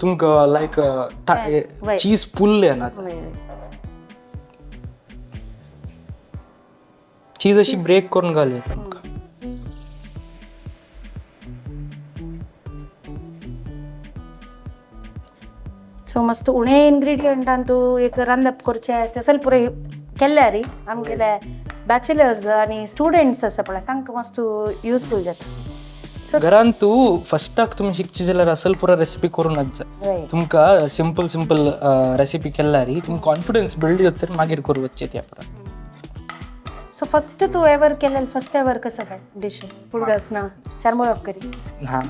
तुमकां लायक चीज पुल्ले येना. चीज अशी ब्रेक करून घालूया तुमकां. सो मस्त उणे इन्ग्रेडियंटान तूं एक रांदप करचें ते सल पुरे केल्ल्या रे आमगेले बॅचलर्स आनी स्टुडंट्स आसा पळय तांकां मस्त युजफूल जाता. सो घरान तूं फस्टाक तुमी शिकची जाल्यार असल पुरो रेसिपी करूनच जाय. तुमकां सिंपल रेसिपी केल्यार तुमकां कॉन्फिडन्स बिल्ड जाता मागीर करूं वच्चे त्या परत. सो फर्स्ट तू एवर केलेलं फर्स्ट एवर कसं काय डिश पुडगस ना चारमोळप करी हां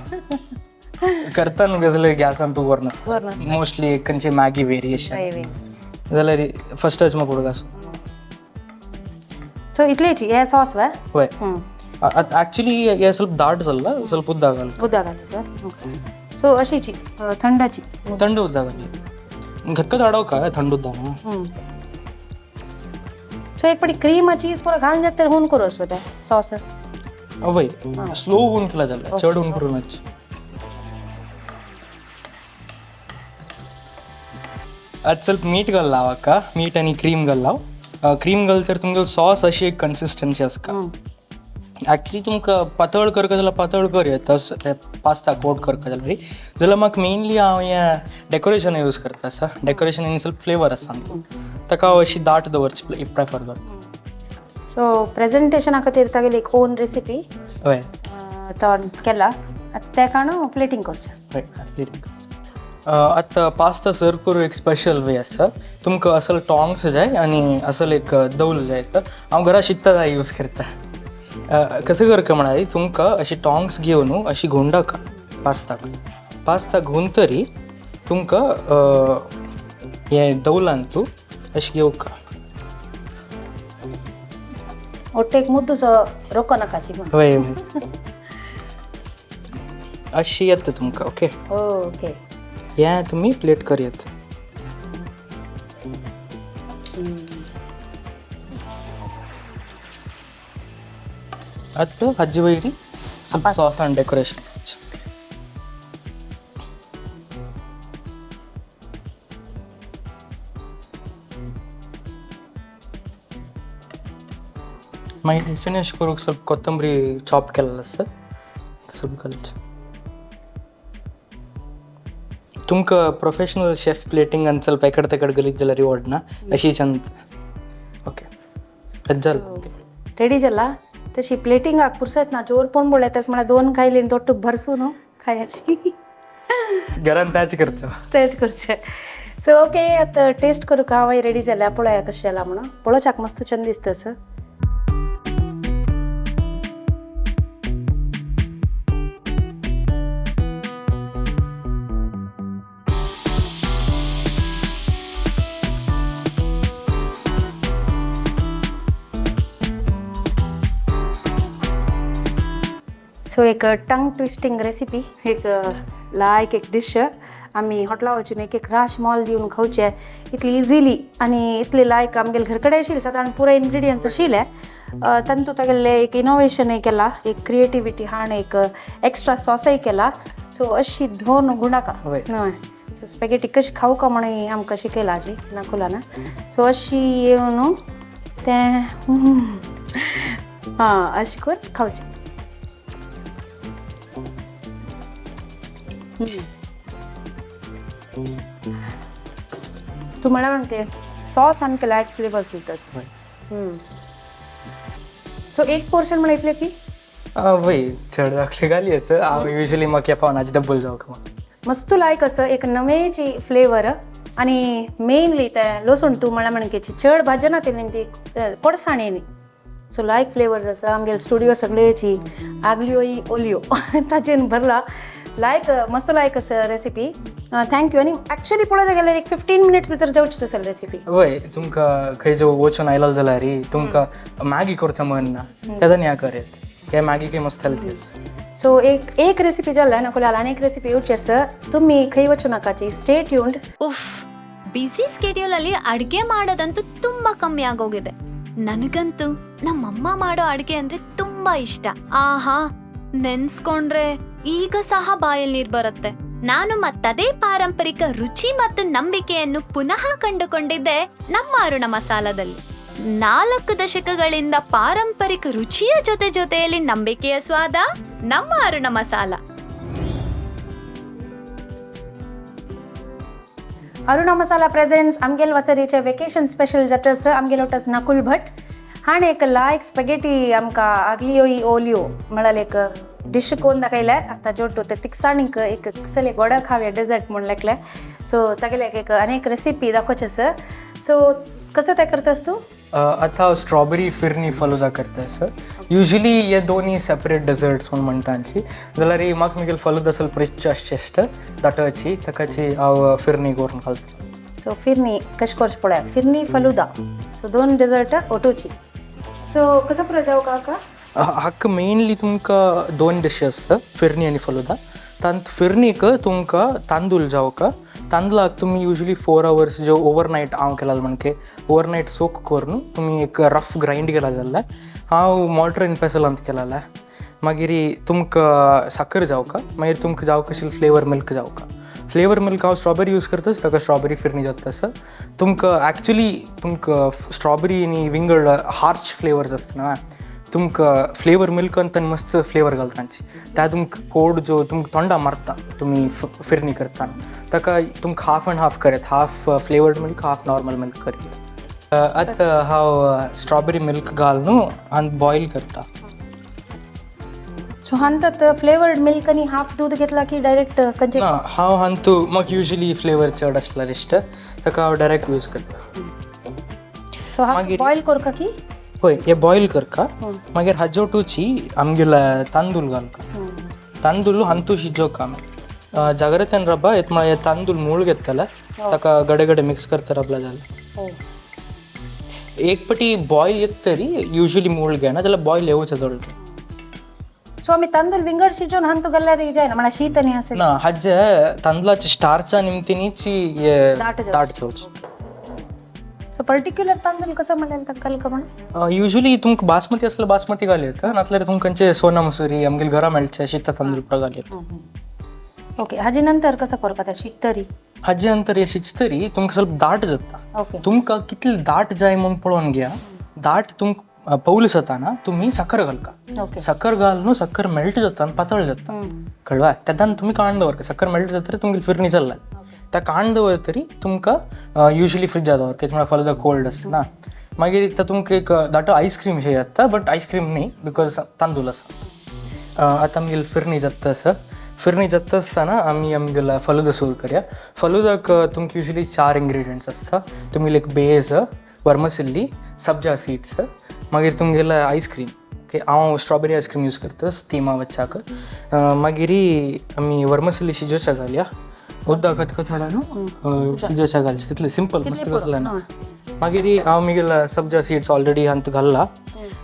करता न्हू कसले गॅसान तूं वर मोस्टली एक खंयची मॅगी वेरिएशन जाल्यार फस्टच मग पुडगास. सो इतलेची हे सॉस वा वय ॲक्च्युली हे ಸ್ವಲ್ಪ दाट जाल्ला ಸ್ವಲ್ಪ उद्दा घाल. उद्दा घालतो. सो अशीची थंडाची थंड उद्दा घाल घक्क धाडव का थंड उद्दा. सो एक पडी क्रीम चीज पुरो घालून जाता तर होऊन करू असो ते सॉस. वय स्लो होऊन केला जाल्यार चड होऊन करूनच. आज ಸ್ವಲ್ಪ मीठ घाल लावा का मीठ आणि क्रीम घाल लाव. क्रीम घाल तर तुमकां सॉस अशी एक कन्सिस्टन्सी आसता. ॲक्च्युली तुमकां पातळ करता जाल्यार पातळ कर येता पास्ता कोट करता जाल्यार म्हाका मेनली हांव हें डेकोरेशन यूज करता आसा डेकोरेशन आनी ಸ್ವಲ್ಪ फ्लेवर आसा ताका हांव अशी दाट दवरची प्रेफर करता. सो प्रेझेंटेशना खातीर तागेली एक ओन रेसिपी हय तो केला आतां त्या कारण प्लेटिंग करचें. हय प्लेटिंग आतां पास्ता सर्व करूं एक स्पेशल वे आसा. तुमकां असल टॉंग्स जाय आनी असल एक दौल जाय तर हांव घरा शिकता जाय यूज करता. कसं करता म्हळ्यार तुमकां अशी टॉंग्स घेवन अशी घोवन टाका पास्ता घोवन तरी तुमकां हें दौलान तूं अशी घेवका. ಒಟ್ಟೆ ಮುದ್ದುಸೋ ರೊಕ್ಕ ನಕಾಚಿ वय अशी येता तुमकां. ओके ओके हें तुमी प्लेट कर येता. आतां हाजे वयरी ಸ್ವಲ್ಪ सॉस आनी डेकोरेशन मागीर फिनिश करूंक ಸ್ವಲ್ಪ कोथंबरी चॉप केलेलो आसा ಸ್ವಲ್ಪ घालचें. तुमकां प्रोफेशनल शेफ प्लेटिंगान ಸ್ವಲ್ಪ एकड तेकड गलीत जाल्यार आवडना अशी चंद. ओके जालें रेडी जाला तशी प्लेटिंग पुरसत ना जोर पण बोलत तेच मला दोन खायली तोट्टू भरसून खायची घरान त्याच करचो तेच करचे. सो ओके आता टेस्ट करू का हांव रेडी जाल्या पळया कशें जाला म्हणून पळोवच्याक मस्त छंद दिसता असं. सो एक टंग ट्विस्टिंग रेसिपी एक लायक एक डिश आमी हॉटला वचून एक राश मॉल दिवन खावचे इतली इजिली आनी इतली लायक आमगेले घर कडेन आशिल्ले सादारण पुरे इन्ग्रेडियंट्स आशिल्ले तांतूं तागेले एक इनोवेशनय केला एक क्रिएटिविटी हाण एक एक्स्ट्रा सॉसय केला. सो अशी दोन गुणाका हय सो स्पॅगेटी कशी खाऊ का म्हणून आमकां शिकयला आजी नाकुला ना. सो अशी येवन तें हां अशी करून खावचें. तू मला म्हणते सॉस आनी लायट फ्लेवर्स दिताच. सो एक पोर्शन म्हणा इतले की वय चड दाखले घाली येतं हांव युजली म्हाका पावनाचे डब्बल जावं मस्त लायक असं एक नवेची फ्लेवर आणि मेनली ते लसूण तूं म्हळ्यार म्हणकेची चड भाजी ना तेणी ती पडसाणेनी सो लायक फ्लेवर्स आसा आमगेले स्टुडियो सगळेची आगलियो ओलियो ताजेन भरला लायक मस्त लायक आसा रेसिपी थँक्यू आनी एक्चुअली पळोवंक गेल्यार एक 15 मिनिट्स भितर जावची तसली रेसिपी वय तुमकां खंय जो वचून आयला जाल्यार तुमकां मॅगी करता मन ना तेदान ह्या करेत हे मॅगी काही मस्त हेल्थी आसा सो एक रेसिपी जाल्ला ना फुडें आनी एक रेसिपी येवची आसा तुमी खंय वचूं नाकाची ಸ್ಟೇ ಟ್ಯೂನ್ಡ್ ಉಫ್ ಬಿಸಿ ಸ್ಕೆಡ್ಯೂಲ್ ಅಲ್ಲಿ ಅಡ್ಗೆ ಮಾಡೋದಂತೂ ತುಂಬಾ ಕಮ್ಮಿ ಆಗೋಗಿದೆ ನನಗಂತೂ ನಮ್ಮಮ್ಮ ಮಾಡೋ ಅಡ್ಗೆ ಅಂದ್ರೆ ತುಂಬಾ ಇಷ್ಟ ಆಹಾ ನೆನ್ಸ್ಕೊಂಡ್ರೆ ಈಗ ಸಹ ಬಾಯಲ್ಲಿ ನೀರ್ ಬರುತ್ತೆ ನಾನು ಮತ್ತದೇ ಪಾರಂಪರಿಕ ರುಚಿ ಮತ್ತು ನಂಬಿಕೆಯನ್ನು ಪುನಃ ಕಂಡುಕೊಂಡಿದ್ದೆ ನಮ್ಮ ಅರುಣ ಮಸಾಲದಲ್ಲಿ 4 ದಶಕಗಳಿಂದ ಪಾರಂಪರಿಕ ರುಚಿಯ ಜೊತೆಯಲ್ಲಿ ನಂಬಿಕೆಯ ಸ್ವಾದ ನಮ್ಮ ಅರುಣ ಮಸಾಲ. अरुणा मसाला प्रेझेंट्स आमगेल वसरीचे वेकेशन स्पेशल जातस आमगेलो टस नकुल भट हाणे एक लायक स्पेगेटी आमकां आगलियो ओलियो म्हळ्यार एक डिश कोण दाखयले आतां जोडटो ते तिकसाणीक एक कसले गोडा खावे डेजर्ट म्हण लेखले सो तागेले एक अनेक रेसिपी दाखोवचे आसा सो कसं ते करतास तूं आता स्ट्रॉबेरी फिरनी फलुदा करतास युजली हे दोन्ही सेपरेट डेजर्ट्स म्हणून म्हणटांची जाल्यार म्हाका मुगेल फलुदा ಸ್ವಲ್ಪ ರಿಚ್ ಅಷ್ಟೆಷ್ಟ ದಟची तकाची हांव फिरनी करून घालता सो फिरनी कशें करचें पळय phirni falooda so 2 desert ओटोची so कसं पुरो जावं काका हाका मेनली तुमकां 2 डिशेस फिरनी आनी फलुदा तांत फिरणीक तुमकां तांदूळ जावका तांदळाक तुम्ही युजली 4 hours जो ओवरनायट हांव केला म्हणके ओवरनायट सोक करून तुम्ही एक रफ ग्राइंड केला जाल्यार हांव मॉर्टर पेसल अंत केला मागीर तुमकां साखर जावका मागीर तुमकां जावका आशिल्ली फ्लेवर मिल्क जावका फ्लेवर मिल्क हांव स्ट्रॉबेरी यूज करतास ताका स्ट्रॉबेरी फिरनी जाता आसा तुमकां एक्चुली तुमकां स्ट्रॉबेरी आनी विंगड हार्श फ्लेवर्स आसता ना तुमकां फ्लेवर मिल्क ಅಂತ मस्त फ्लेवर घालतांची त्या तुमकां कोड जो तुमकां तोंडा मारता तुमी फिरनी करताना ताका तुमकां हाफ एंड हाफ करेत half flavoured milk half normal milk करेत आतां हांव स्ट्रॉबेरी मिल्क घालून आनी बॉयल करता सो हांतात फ्लेवर्ड मिल्क आनी हाफ दूध घेतला की डायरेक्ट खंयचे ना हांव हांतू म्हाका युजली फ्लेवर चड आसल्यार इश्ट ताका हांव डायरेक्ट यूज करता सो हाफ बॉयल करका की होय हे बॉयल करका मागीर हाजोटूची आमगेला तांदूळ घालका तांदूळ हंतू शिजोवका जाग्रतेन रबा येत म्हळ्यार हे तांदूळ मूळ घेतला ताका गडे गडे मिक्स करता रबला जाल्यार एक पटी बॉयल येत तरी युजली मूळ घेना जाल्यार बॉयल येवच चलता सो आमी तांदूळ विंगड शिजोवन हांतू घाल्यार जायना म्हळ्यार शीत आनी असेल ना हाजे तांदळाच्या स्टार्चा निमतीनीची दाट जावची सो पर्टिक्युलर तांदूळ कसं म्हणल्यार ताका घालका म्हणून युजली तुमकां बासमती आसल्यार बासमती घालयत नातल्यार तुमकां सोना मसुरी आमगेले घरा मेळचे शीत तांदूळ घालयत ओके हाजे नंतर कसं करता ते शिजतरी हाजे नंतर हे शिजतरी तुमकां ಸ್ವಲ್ಪ दाट जाता ओके तुमकां कितले दाट जाय म्हणून पळोवन घ्या दाट तुमकां पौलूस जाताना तुम्ही साखर घालका ओके साखर घालून साखर मेल्ट जाता आनी पातळ जाता कळवा तेदान तुमी काण दवरका साखर मेल्ट जातरी तुमगेली फिरनी चल्ला त्या काण दवरतरी तुमकां युजली फ्रिजात दवरका म्हळ्यार फलदा कोल्ड आसता ना मागीर इता तुमकां एक दाटो आयस्क्रीम शे येता बट आयस्क्रीम न्ही बिकॉज तांदूळ आसा आतां आमगेली फिरनी जाता आसा फिरनी जाता आसतना आमी आमगेला फलुदा सुरू करया फलुदाक तुमकां युजली 4 इंग्रेडियंट्स आसता तुमी लायक बेज वर्मसिल्ली सब्जा सीड्स मागीर तुमगेला आयस्क्रीम ओके हांव स्ट्रॉबेरी आयस्क्रीम यूज करतास तिमा बच्चाक मागीर आमी वर्मसिल्ली शिजोवच्या घालया उदक खतखत हाडून शिजोवच्या घालचे तितलें सिंपल मस्त कसलें ना मागीर हांव मुगेला सब्जा सीड्स ऑलरेडी हांत घाल्ला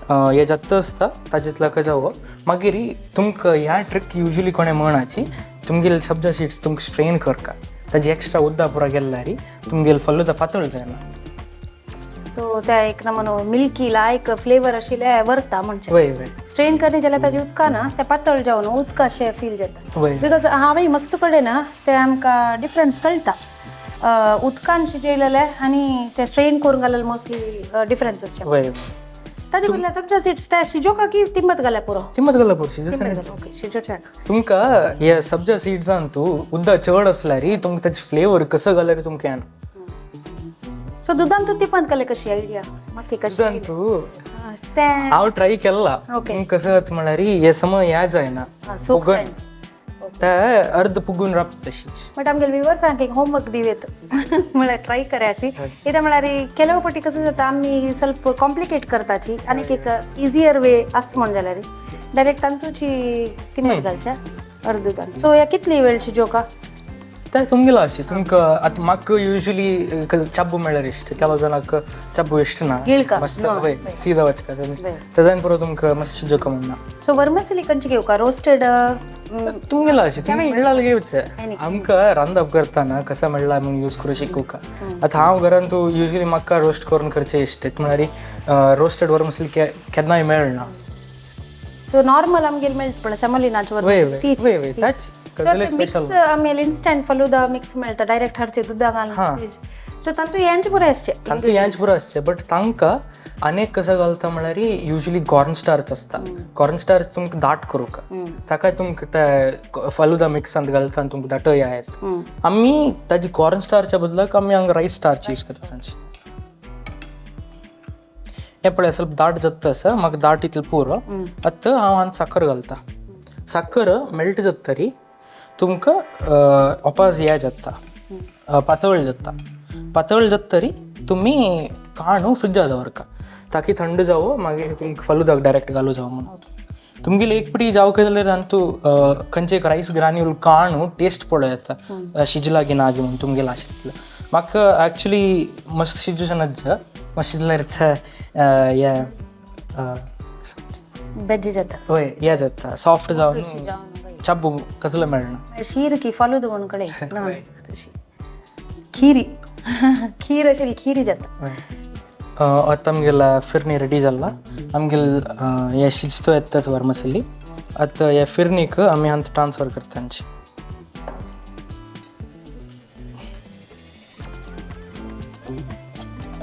हे जाता आसता ताजेंतला जावो मागीर तुमकां ह्या ट्रिक युजली कोणें म्हणाची तुमगेले सब्जा सीड्स तुमकां स्ट्रेन करका ताजी एक्स्ट्रा उदक पुरो गेल्यार तुमगेले फलुदा पातळ जायना सो त्या एक नमून मिल्की लायक फ्लेवर आशिल्ले व्हरता म्हणचे वय वय स्ट्रेन करनी जाल्यार ताजे उदका ना ते पातळ जावन उदका अशें फील जाता वय बिकॉज हांवें मस्त कडेन ना ते आमकां डिफरन्स कळटा उदकान शिजयलेले आनी ते स्ट्रेन करून घालेले मोस्टली डिफरन्स आसता वय ताजे बदला सब्जा सीड्स ते शिजोवका की तिंबत घाल्या पुरो तिमत घाला पुरो शिजोवच्या ओके शिजोवच्या तुमकां हे सब्जा सीड्सान तूं उदक चड आसल्यार तुमकां ताजे फ्लेवर कसो घाल्यार तुमकां येना सो दुदान तूं तिंबत घाले कशी आयडिया मागीर कशी तूं ते हांव ट्राय केला ओके कसं जाता म्हळ्यार हे समय ह्या जायना सोक त्या अर्ध पुगून राबत तशीच. बट आमगेले व्ह्युअर्स एक होमवर्क दिवेत मला ट्राय करायची इथं म्हळ्यार ಕೆಲವು पटी कसं जाता आम्ही ಸ್ವಲ್ಪ कॉम्प्लिकेट करताची आणि एक इजियर वे असं म्हण जाल्यार डायरेक्ट तांतूची किंमत घालच्या अर्ध तांत सो या कितली वेळची जोका त्या तुमगेला अशी तुमका आता म्हाका युजली चब्बू मेळ्ळ्यार इश्ट ಕೆಲವು ಜನಕ್ಕೆ चब्बू इश्ट ना मस्त वय सीधा वचका तदान पुरो तुमका मस्त जोका म्हणना सो वर्मसिली कंची घेऊ का रोस्टेड तुमगेला अशी तुम्ही मेळ्ळाल घेवचे आमका रांदप करताना कसा मेळ्ळा म्हणून यूज करू शिकू का आता हांव घरान तू युजली म्हाका रोस्ट करून करचे इश्ट म्हळ्यार रोस्टेड वर्मसिली केन्नाय मेळना सो नॉर्मल आमगेले मेळटा पण सेमोलिनाची वर्मसिली त्याच मिक्स आम्ही इन्स्टंट फलुदा मिक्स मेळटा डायरेक्ट हरचे दुधा घालून सो तांतू यांचे पुरे असचे तांतू यांचे पुरे असचे बट तांकां अनेक कसं घालता म्हळ्यार युजली कॉर्न स्टार्च असता कॉर्न स्टार्च तुमकां दाट करूंक ताका तुमकां ते फलुदा मिक्सांत घालता आनी तुमकां दाटय आहेत आमी ताजी कॉर्न स्टार्चा बदलाक आमी हांगा रायस स्टार्च यूज करता तांची हे पळय ಸ್ವಲ್ಪ दाट जाता तसं म्हाका दाट इतलें पुरो आतां हांव हांगा साखर घालता साखर मेल्ट जाता तरी तुमकां वापस हें जाता पातळ जाता तरी तुमी काणू फ्रिजात दवरका ताकी थंड जावो मागीर तुमकां फलुदाक डायरेक्ट घालूं जावो म्हणून तुमगेले एक पिटी जावं जाल्यार तांतू खंयचे एक रायस ग्रान्यूल काणू टेस्ट पळय येता शिजला की ना म्हणून तुमगेला आशिल्लें म्हाका एक्चुली मस्त शिजूशनच मस्त शिजल्यार हें बेज्जी जाता वय हें जाता सॉफ्ट जावन चब्बू कसलं मेळना शीर की फलुदा म्हणून कडे खीरी खीर असेल खीरी जाता आतां आमगेला फिरणी रेडी जाला आमगेल हे शिजतो येताच वर्मसिली आतां हे फिरणीक आमी हांगा ट्रान्सफर करता तांची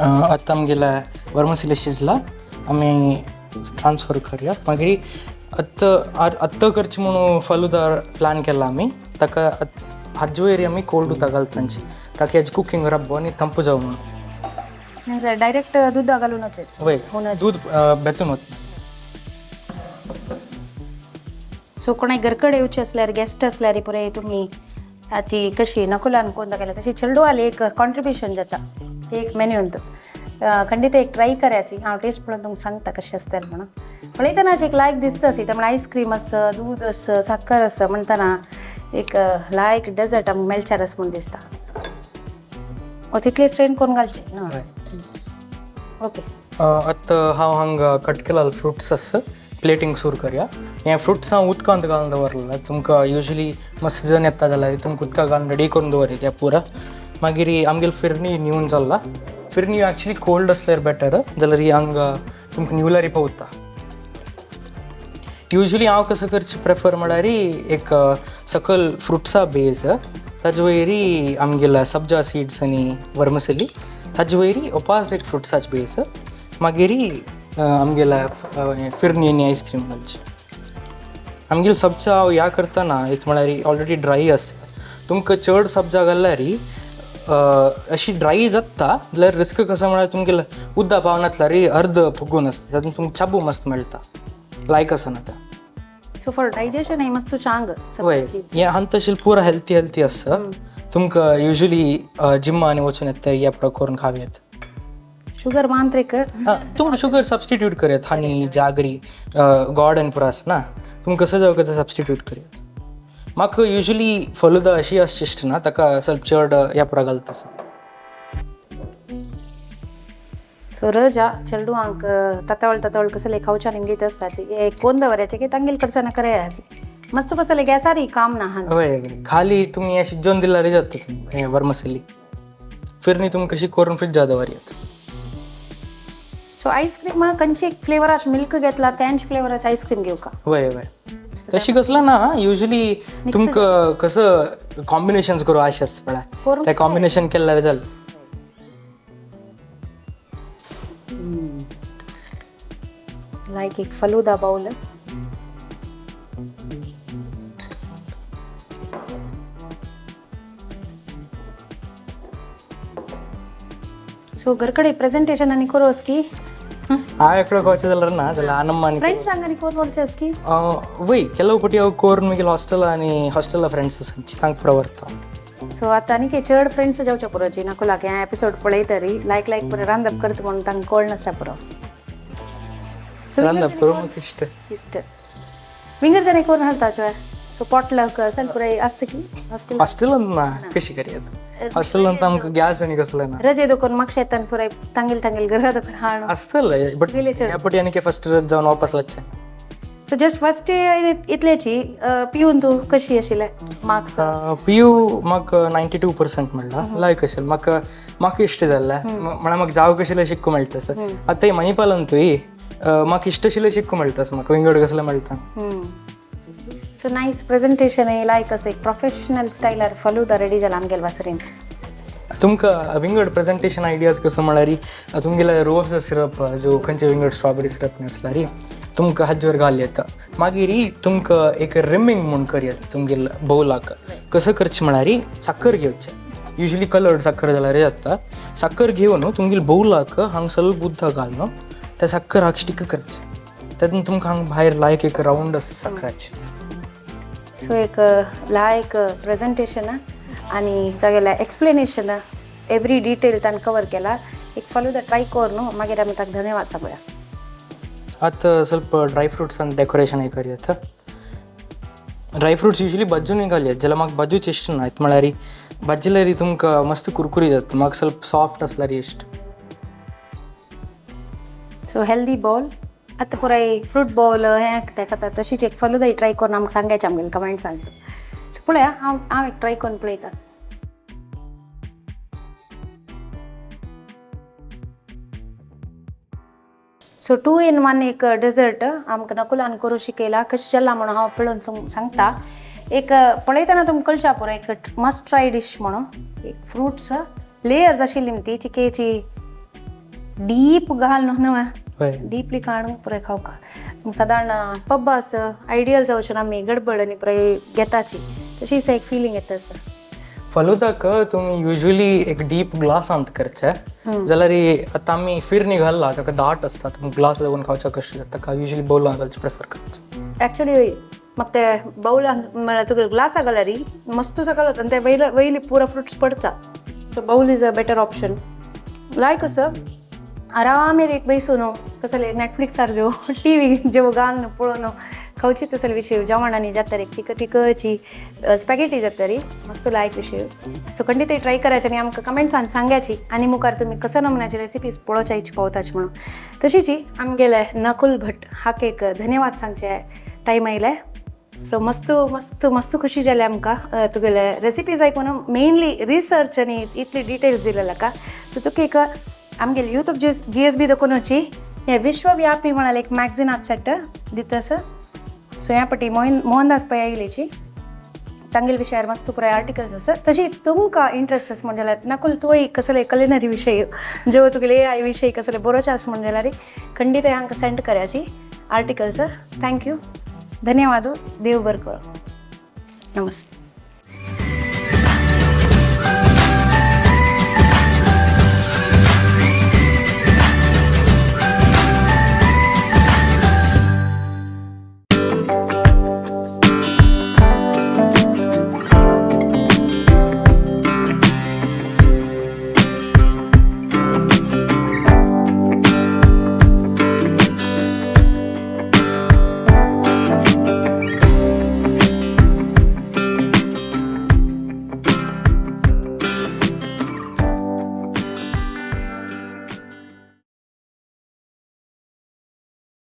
आतां आमगेला वर्मसिली शिजला आमी ट्रान्सफर करूया मागीर आत्तां करची म्हणून फलुदा प्लॅन केला आमी ताका हाजे वयर आमी कोल्ड उदक घालता तांची ताकी हेजी कुकींग रब्बो आनी थंप जावं म्हणून डायरेक्ट दूध घालूनच वय दूध बेतून वता सो कोणाक घरकडे येवचे असल्यार गेस्ट असल्यार पुरे तुमी ती कशी नकुलान कोणता केल्या तशी चेडवाली एक कॉन्ट्रिब्युशन जाता एक मेन्यूंत खंडित एक ट्राय करायची हांव टेस्ट पळोवन तुमकां सांगता कशें आसता म्हणून पळयतना एक लायक दिसता अशी त्यामुळे आयस्क्रीम आसा दूध आसा साखर आसा म्हणटना एक लायक डेजर्ट आमकां मेळच्यार आसा म्हूण दिसता तितले स्ट्रेन करून घालचे ना ओके आतां हांव हांगा कट केला फ्रुट्स आसा प्लेटींग सुरू करूया हे फ्रुट्स हांव उदकांत घालून दवरलें तुमकां युजली मस्त सीजन येता जाल्यार तुमकां उदकां घालून रेडी करून दवरया त्या पुरा मागीर आमगेली फिरणी न्यून जाल्ला फिरणी एक्चुली कोल्ड असल्यार बेटर जाल्यार ही हांगा तुमकां न्यूल्यार पावता युजली हांव कसं करचें प्रेफर म्हळ्यार एक सकयल फ्रुट्सा बेज ताजे वयरी आमगेला सब्जा सीड्स आनी वर्मसिली ताजे वयरी उपास एक फ्रुट्साची बेज मागीर आमगेला फिरणी आनी आयस्क्रीम घालची आमगेली सब्जा हांव ह्या करतना एक म्हळ्यार ऑलरेडी ड्राय आसा तुमकां चड सब्जा घालल्यार अशी ड्राय जाता जाल्यार रिस्क कसो म्हळ्यार तुमगेला उदक पावनातल्यार अर्द फुगून आसता तातूंत तुमकां चाबू मस्त मेळटा लायक आसा ना सो फॉर डायजेशन मस्त चांग वय हें हांत तशें पुरो हेल्थी आसा तुमकां युजली जिम्मांनी वचून येता हे पुरो करून खावयात शुगर मांत्रिक तुमकां शुगर सबस्टिट्यूट करात हनी जागरी गॉड आनी पुरो आसा ना तुमकां कसो जावं कसो सबस्टिट्यूट करात म्हाका युजली फलुदा अशी आसची इश्ट ना ताका ಸ್ವಲ್ಪ चड ह्या पुरा घालता सो रजा चेडू हांक ततावळ कसले खावच्या निमगीत आसताची एक कोण दवरायचे की तांगेल करच्याना करायची मस्त कसले गॅसारी काम ना हां वय खाली तुमी हे शिजोवन दिल्यार जाता हे वर्मसिली फिरणी तुमकां कशी करून फ्रिजात दवरयात सो आईस्क्रीम खंयची एक फ्लेवराचे मिल्क घेतला त्यांची फ्लेवराचे आईस्क्रीम घेऊ का वय तशी कसला ना युजली तुमकां कसं कॉम्बिनेशन्स करूं आश आसता पळय ते कॉम्बिनेशन केल्यार जालें लायक एक फलुदा बाउल सो घरकडे प्रेजेंटेशन आनी करोस की एकडे वचदलर ना जाल्यार आनम्मा फ्रेंड्स सांगानी कोण वरचेस की वय केलव पटी हांव कोरून मागीर हॉस्टेल आनी हॉस्टेला फ्रेंड्स आसा तांकां पुरो व्हरता सो आतां आनी के चड फ्रेंड्स जावचे पुरोची नाको लागे हें एपिसोड पळयतरी लायक पुरो रांदप करता म्हणून तांकां कळ्ळ नासता पुरो सो रांदप करूंक म्हाका इश्ट इश्ट विंगर जणे कोण हाडताचे सो पॉटलक सल पुराय आसता की हॉस्टेल हॉस्टेलान ना कशी करयात हॉस्टेलान आमकां गॅस आनी कसलें ना रजे दोकोन म्हाका शेतान पुराय तांगेल घरा दोकोन हाड आसतलें बट ह्या पटी आनी के फस्ट जावन वापस वचचें सो जस्ट फर्स्ट इतलेची पिवन तूं कशी आशिल्लें मार्क्स पीयू म्हाका 92% म्हणला लायक आशिल्लें म्हाका इश्ट जाल्लें म्हणल्यार म्हाका जाव कशें शिकूं मेळटा तसं आतां मणिपालन तुवें म्हाका इश्ट आशिल्लें शिकूं मेळटा म्हाका विंगड कसलें मेळटा सो नायस प्रेजेंटेशन लायक असं एक प्रोफेशनल स्टायलार फालुदा रेडी जाला आमगेल वासरीन तुमकां विंगड प्रेजेंटेशन आयडियाज कसो म्हळ्यार तुमगेले रोज सिरप जो खंयचे विंगड स्ट्रॉबेरी सिरप नासला रे तुमकां हाजेर घाल येता मागीर तुमकां एक रिमींग म्हूण करयात तुमगेल बौलाक कसं करचें म्हळ्यार साखर घेवचें युजली कलर्ड साखर जाल्यार जाता साखर घेवन तुमगेल बौलाक हांगसर बुद्ध घाल न्हू त्या साखराक स्टीक करचें तातूंत तुमकां हांगा भायर लायक एक रावंड आसा साखराचें सो एक लायक प्रेजेंटेशन आनी जागेल्या एक्सप्लेनेशन एवरी डिटेल ताणें कवर केला एक फालुदा ट्राय कर न्हू मागीर आमी ताका धन्यवाद सांगुया आतां ಸ್ವಲ್ಪ ड्राय फ्रुट्सान डेकोरेशन करयात ड्राय फ्रुट्स युजली बज्जून घालयात जाल्यार म्हाका बज्जूच इश्ट ना म्हळ्यार बज्जल्यार तुमकां मस्त कुरकुरी जाता म्हाका ಸ್ವಲ್ಪ सॉफ्ट आसल्यार इश्ट सो हेल्दी बॉल आतां पुराय फ्रूट बॉल हें तेका तशीच एक फालुदा ट्राय करून आमकां सांगायचें आमगेले कमेंट सांगता सो पळया हांव एक ट्राय करून पळयता सो 2 in 1 एक डेजर्ट आमकां नकुलान करूं शिकयला कशें जालां म्हणून हांव पळोवन सांगता एक पळयतना तुमकां कळच्या पुरो एक मस्ट ट्राय डिश म्हणून एक फ्रुट्स लेयर्स आशिल्ली ती चिकेची डीप घाल न्हू डीपली काडूंक पुराय खावका सादारण पब्बास आयडियल जावचें ना आमी गडबड आनी पुराय घेताची तशीच एक फिलींग येता सर फालुदाक तुमी युजली एक डीप ग्लासांत करचें जाल्यार आतां आमी फिरणी घालला ताका दाट आसता ग्लास लावून खावचें कशें जाता ताका युजली बावलांत घालचें प्रेफर करचें एक्चुअली म्हाका ते बावलान म्हळ्यार तुका ग्लासा घाल्यार मस्त सकल वता आनी ते वयली पुरा फ्रुट्स पडटा so bowl is a better option like असं आरामेर एक बैसून कसले नेटफ्लिक्सार जो टीव्ही जेव घालून पळोवन खावची तसले विषय जेवण आनी जातार एक तिकची स्पॅगेटी जातारी मस्त लायक विषय सो खंडी ते ट्राय करायचे आनी आमकां कमेंट्सान सांगायची आनी मुखार तुमी कशा नमुन्याची रेसिपीज पळोवच्या इच्छा पावताची म्हणून तशीची आमगेले नकुल भट हाका एक धन्यवाद सांगचे टायम आयले सो मस्त मस्त मस्त खुशी जाली आमकां तुगेले रेसिपीज आयकून मेनली रिसर्च आनी इतली डिटेल्स दिलेले का सो तुका एक आमगेले यूथ ऑफ GSB दकोनची हे विश्वव्यापी म्हणाल एक मॅगझिनात सेट दिता सर सो ह्या पटी मोहनदास पै आयलेची तांगेल विशयार मस्त पुराय आर्टिकल्स आसा तशी तुमकां इंट्रस्ट आसा म्हणजे जाल्यार नकुल तुवें कसले कलिनरी विशय जो तुगेले AI विशय कसले बरोवचे आसा म्हणजे जाल्यार खंडीत हांकां सेंड कराची आर्टिकल्स थँक्यू धन्यवाद देव बरें करूं नमस्ते